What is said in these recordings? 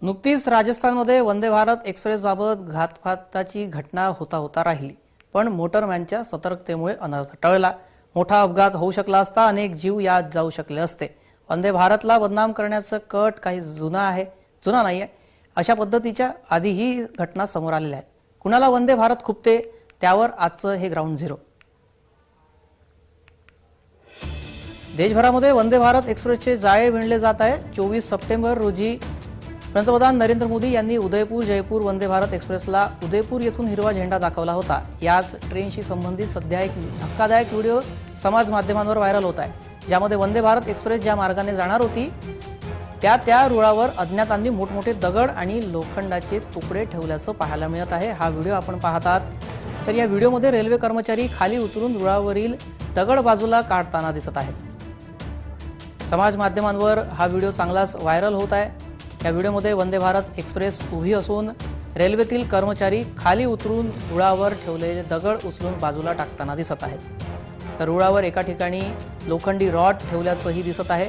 नुकतीच राजस्थानमध्ये वंदे भारत एक्सप्रेसबाबत घातपाताची घटना होता राहिली, पण मोटरमॅनच्या सतर्कतेमुळे अनर्थ टळला। मोठा अपघात होऊ शकला असता अनेक जीव यात जाऊ शकले असते। वंदे भारतला बदनाम करण्याचं कट काही जुना नाहीये। अशा पद्धतीच्या आधीही घटना समोर आलेल्या आहेत। कुणाला वंदे भारत खुपते त्यावर आजचं हे ग्राउंड झिरो। देशभरामध्ये वंदे भारत एक्सप्रेसचे जाळे विणले जात आहे। 24 सप्टेंबर रोजी पंतप्रधान नरेंद्र मोदी यांनी उदयपूर जयपूर वंदे भारत एक्सप्रेसला उदयपूर येथून हिरवा झेंडा दाखवला होता। याच ट्रेनशी संबंधित सध्या एक धक्कादायक व्हिडिओ समाज माध्यमांवर व्हायरल होत आहे, ज्यामध्ये वंदे भारत एक्सप्रेस ज्या मार्गाने जाणार होती त्या रुळावर अज्ञातांनी मोठमोठे दगड आणि लोखंडाचे तुकडे ठेवल्याचं पाहायला मिळत आहे। हा व्हिडिओ आपण पाहतात तर या व्हिडिओमध्ये रेल्वे कर्मचारी खाली उतरून रुळावरील दगड बाजूला काढताना दिसत आहेत। समाज माध्यमांवर हा व्हिडिओ चांगलाच व्हायरल होत आहे। या व्हिडिओमध्ये वंदे भारत एक्सप्रेस उभी असून रेल्वेतील कर्मचारी खाली उतरून रुळावर ठेवलेले दगड उचलून बाजूला टाकताना दिसत आहेत। तर रुळावर एका ठिकाणी लोखंडी रॉड ठेवल्याचंही दिसत आहे।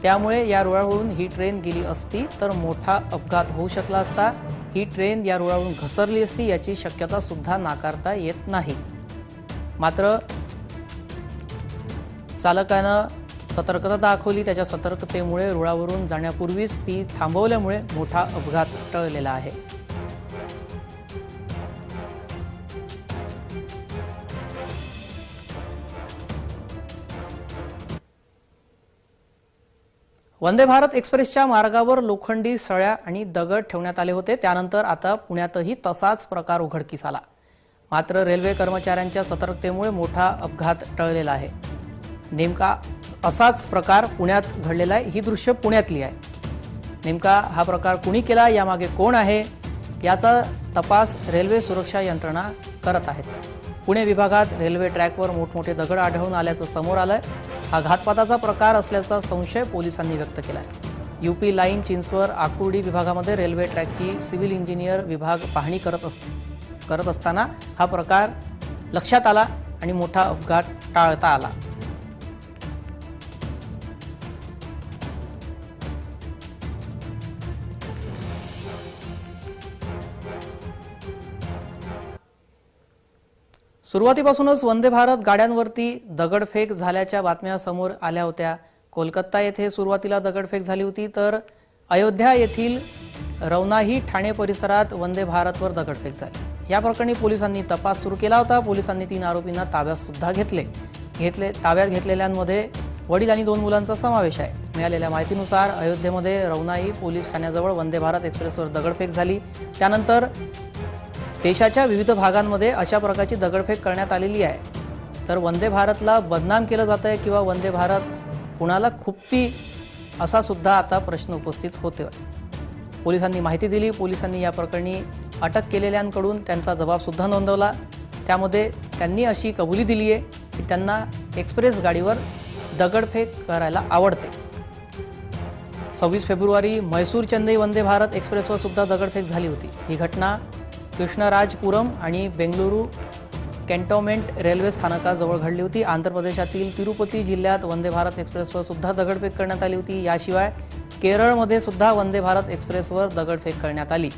त्यामुळे या रुळावरून ही ट्रेन गेली असती तर मोठा अपघात होऊ शकला असता। ही ट्रेन या रुळावरून घसरली असती याची शक्यता सुद्धा नाकारता येत नाही। मात्र चालकानं सतर्कता दाखवली, त्याच्या सतर्कतेमुळे रुळावरून जाण्यापूर्वीच ती थांबवल्यामुळे मोठा अपघात टळलेला आहे। वंदे भारत एक्सप्रेसच्या मार्गावर लोखंडी सळ्या आणि दगड ठेवण्यात आले होते। त्यानंतर आता पुण्यातही तसाच प्रकार उघडकीस आला। मात्र रेल्वे कर्मचाऱ्यांच्या सतर्कतेमुळे मोठा अपघात टळलेला आहे। नेमका असाच प्रकार पुण्यात घडलेला आहे। ही दृश्य पुण्यातली आहे। नेमका हा प्रकार कुणी केला, यामागे कोण आहे, याचा तपास रेल्वे सुरक्षा यंत्रणा करत आहेत। पुणे विभागात रेल्वे ट्रॅकवर मोठमोठे दगड आढळून आल्याचं समोर आलंय। हा घातपाताचा प्रकार असल्याचा संशय पोलिसांनी व्यक्त केलाय। यूपी लाईन चिंचवड आकुर्डी विभागामध्ये रेल्वे ट्रॅकची सिव्हिल इंजिनियर विभाग पाहणी करत असताना हा प्रकार लक्षात आला आणि मोठा अपघात टाळता आला। सुरुवातीपासूनच वंदे भारत गाड्यांवरती दगडफेक झाल्याच्या बातम्या समोर आल्या होत्या। कोलकाता येथे सुरुवातीला दगडफेक झाली होती, तर अयोध्या येथील रवनाही ठाणे परिसरात वंदे भारतवर दगडफेक झाली। या प्रकरणी पोलिसांनी तपास सुरू केला होता। पोलिसांनी 3 आरोपींना ताब्यात सुद्धा ताब्यात घेतलेल्यांमध्ये वडील आणि 2 मुलांचा समावेश आहे। मिळालेल्या माहितीनुसार अयोध्येमध्ये रवनाही पोलीस ठाण्याजवळ वंदे भारत एक्सप्रेसवर दगडफेक झाली। त्यानंतर देशाच्या विविध भागांमध्ये अशा प्रकारची दगडफेक करण्यात आलेली आहे। तर वंदे भारतला बदनाम केलं जात आहे किंवा वंदे भारत कुणाला खुपती असा सुद्धा आता प्रश्न उपस्थित होतोय। पोलिसांनी माहिती दिली। पोलिसांनी या प्रकरणी अटक केलेल्यांकडून त्यांचा जबाब सुद्धा नोंदवला। त्यामध्ये त्यांनी अशी कबुली दिली आहे की त्यांना एक्सप्रेस गाडीवर दगडफेक करायला आवडते। 26 फेब्रुवारी म्हैसूर चेन्नई वंदे भारत एक्सप्रेसवर सुद्धा दगडफेक झाली होती। ही घटना कृष्णराजपुरम आणि बेंगळुरू कॅन्टोन्मेंट रेल्वे स्थानकाजवळ घडली होती। आंध्र प्रदेशातील तिरुपती जिल्ह्यात वंदे भारत एक्सप्रेसवर सुद्धा दगडफेक करण्यात आली होती। याशिवाय केरळमध्ये सुद्धा वंदे भारत एक्सप्रेसवर दगडफेक करण्यात आली।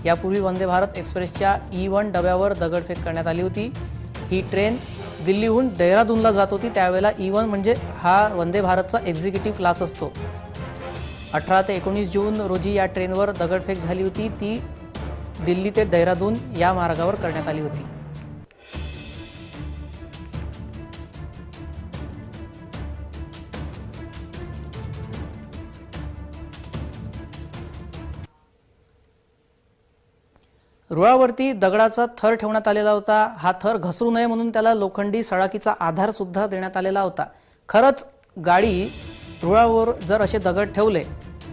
यापूर्वी वंदे भारत एक्सप्रेसच्या E1 डब्यावर दगडफेक करण्यात आली होती। ही ट्रेन दिल्लीहून देहरादूनला जात होती। त्यावेळेला E1 म्हणजे हा वंदे भारतचा एक्झिक्युटिव्ह क्लास असतो। 18 ते 19 जून रोजी या ट्रेनवर दगडफेक झाली होती। ती दिल्ली ते देहरादून या मार्गावर करण्यात आली होती। रुळावरती दगडाचा थर ठेवण्यात आलेला होता। हा थर घसरू नये म्हणून त्याला लोखंडी सळाकीचा आधार सुद्धा देण्यात आलेला होता। खरंच गाडी रुळावर जर असे दगड ठेवले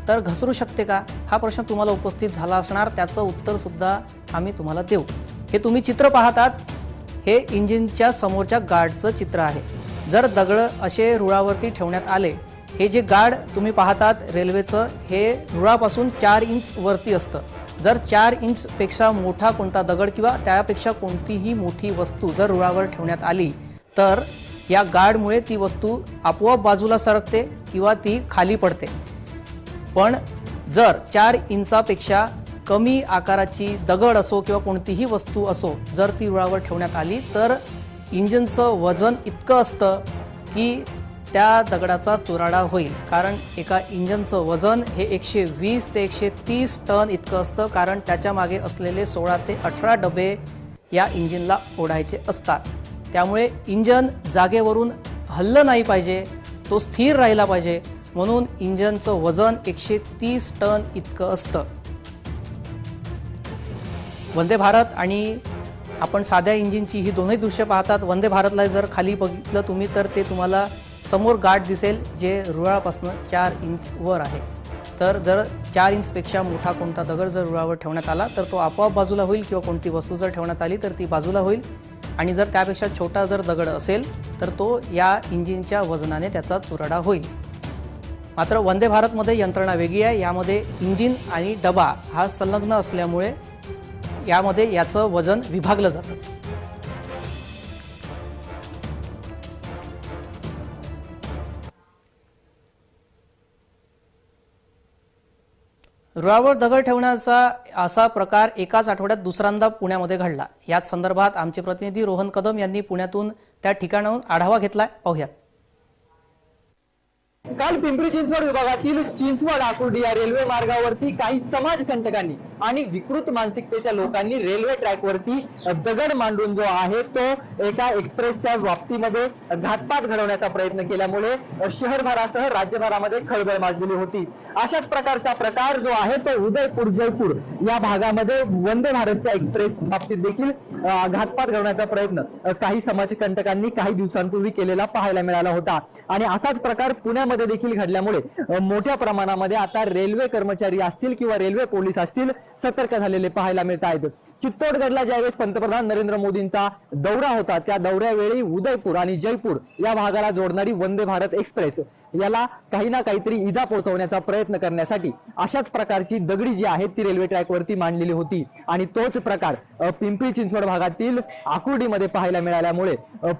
तर घसरू शकते का, हा प्रश्न तुम्हाला उपस्थित झाला असणार। त्याचं उत्तर सुद्धा आम्ही तुम्हाला देऊ। हे तुम्ही चित्र पाहतात, हे इंजिनच्या समोरच्या गार्डचं चित्र आहे। जर दगड असे रुळावरती ठेवण्यात आले, हे जे गार्ड तुम्ही पाहतात रेल्वेचं, हे रुळापासून 4 इंच वरती असतं। जर 4 इंच पेक्षा मोठा कोणता दगड किंवा त्यापेक्षा कोणतीही मोठी वस्तू जर रुळावर ठेवण्यात आली तर या गार्डमुळे ती वस्तू आपोआप बाजूला सरकते किंवा ती खाली पडते। पण जर 4 इंचापेक्षा कमी आकाराची दगड असो किंवा कोणतीही वस्तू असो जर ती रुळावर ठेवण्यात आली तर इंजिनचं वजन इतकं असतं की त्या दगडाचा चुराडा होईल। कारण एका इंजिनचं वजन हे 120 ते 130 टन इतकं असतं, कारण त्याच्या मागे असलेले 16 ते 18 डबे या इंजिनला ओढायचे असतात। त्यामुळे इंजिन जागेवरून हललं नाही पाहिजे, तो स्थिर राहिला पाहिजे, म्हणून इंजिनचं वजन 130 टन इतकं असतं। वंदे भारत आणि आपण साध्या इंजिनची ही दोन्ही दृश्य पाहतात। वंदे भारतला जर खाली बघितलं तुम्ही तर ते तुम्हाला समोर गाठ दिसेल जे रुळापासून 4 इंच वर आहे। तर जर 4 इंचपेक्षा मोठा कोणता दगड जर रुळावर ठेवण्यात आला तर तो आपोआप बाजूला होईल, किंवा कोणती वस्तू जर ठेवण्यात आली तर ती बाजूला होईल। आणि जर त्यापेक्षा छोटा जर दगड असेल तर तो या इंजिनच्या वजनाने त्याचा चुराडा होईल। मात्र वंदे भारतमध्ये यंत्रणा वेगळी आहे। यामध्ये इंजिन आणि डबा हा संलग्न असल्यामुळे यामध्ये याचं वजन विभागलं जातं। रुळावर दगड ठेवण्याचा असा प्रकार एकाच आठवड्यात दुसऱ्यांदा पुण्यामध्ये घडला। याच संदर्भात आमचे प्रतिनिधी रोहन कदम यांनी पुण्यातून त्या ठिकाणाहून आढावा घेतलाय, पाहूयात। काल पिंपरी चिंचवड विभागातील चिंचवड आकुर्डी या रेल्वे मार्गावरती काही समाजकंटकांनी आणि विकृत मानसिकतेच्या लोकांनी रेल्वे ट्रॅकवरती दगड मांडून जो आहे तो एका एक्सप्रेसच्या बाबतीमध्ये घातपात घडवण्याचा प्रयत्न केल्यामुळे शहरभरासह राज्यभरामध्ये खळबळ माजलेली होती। अशाच प्रकारचा प्रकार जो आहे तो उदयपूर जयपूर या भागामध्ये वंदे भारतच्या एक्सप्रेस बाबतीत देखील घातपात घडवण्याचा प्रयत्न काही समाजकंटकांनी काही दिवसांपूर्वी केलेला पाहायला मिळाला होता। आणि असाच प्रकार पुण्यामध्ये देखील घडल्यामुळे मोठ्या प्रमाणामध्ये आता रेल्वे कर्मचारी असतील किंवा रेल्वे पोलीस असतील सतर्क झालेले पाहायला मिळत आहेत। चित्तोडगडला ज्यावेळेस पंतप्रधान नरेंद्र मोदींचा दौरा होता त्या दौऱ्यावेळी उदयपूर आणि जयपूर या भागाला जोडणारी वंदे भारत एक्सप्रेस याला काही ना काहीतरी इजा पोहोचवण्याचा प्रयत्न करण्यासाठी अशाच प्रकारची दगडी जी आहे ती रेल्वे ट्रॅकवरती मांडलेली होती। आणि तोच प्रकार पिंपरी चिंचवड भागातील आकुर्डीमध्ये पाहायला मिळाल्यामुळे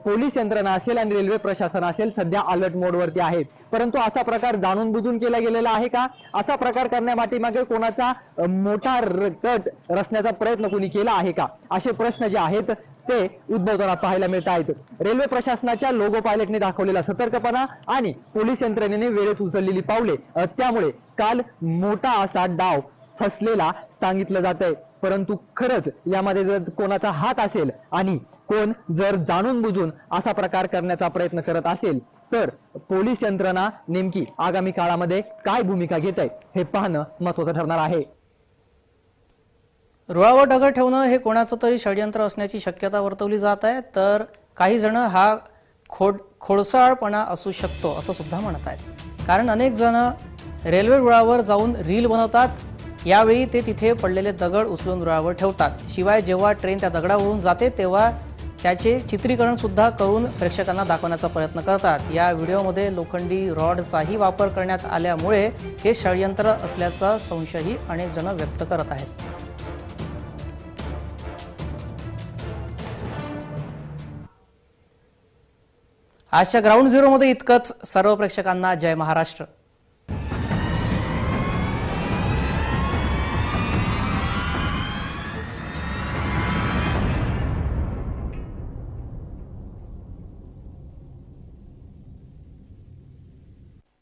पोलीस यंत्रणा असेल आणि रेल्वे प्रशासन असेल सध्या अलर्ट मोडवरती आहे। परंतु असा प्रकार जाणून बुजून केला गेलेला आहे का? असा प्रकार करण्यामागे कोणाचा मोठा कट रचण्याचा प्रयत्न कोणी केला आहे का? असे प्रश्न जे आहेत ते उद्भवताना पाहायला मिळत आहेत। रेल्वे प्रशासनाच्या लोगो पायलटने दाखवलेला सतर्कपणा आणि पोलीस यंत्रणेने वेळेत उचललेली पावले त्यामुळे काल मोठा असा डाव फसलेला सांगितलं जात आहे। परंतु खरंच यामध्ये जर कोणाचा हात असेल आणि कोण जर जाणून बुजून असा प्रकार करण्याचा प्रयत्न करत असेल तर पोलीस यंत्रणा नेमकी आगामी काळामध्ये काय भूमिका घेत आहे हे पाहणं महत्त्वाचं ठरणार आहे। रुळावर दगड ठेवणं हे कोणाचं तरी षडयंत्र असण्याची शक्यता वर्तवली जात आहे, तर काही जण हा खोडसाळपणा असू शकतो असं सुद्धा म्हणत आहेत। कारण अनेक जण रेल्वे रुळावर जाऊन रील बनवतात, यावेळी ते तिथे पडलेले दगड उचलून रुळावर ठेवतात। शिवाय जेव्हा ट्रेन त्या दगडावरून जाते तेव्हा त्याचे चित्रीकरण सुद्धा करून प्रेक्षकांना दाखवण्याचा प्रयत्न करतात। या व्हिडिओमध्ये लोखंडी रॉडचाही वापर करण्यात आल्यामुळे हे षडयंत्र असल्याचा संशयही अनेक जण व्यक्त करत आहेत। आजच्या ग्राउंड झिरोमध्ये इतकंच। सर्व प्रेक्षकांना जय महाराष्ट्र।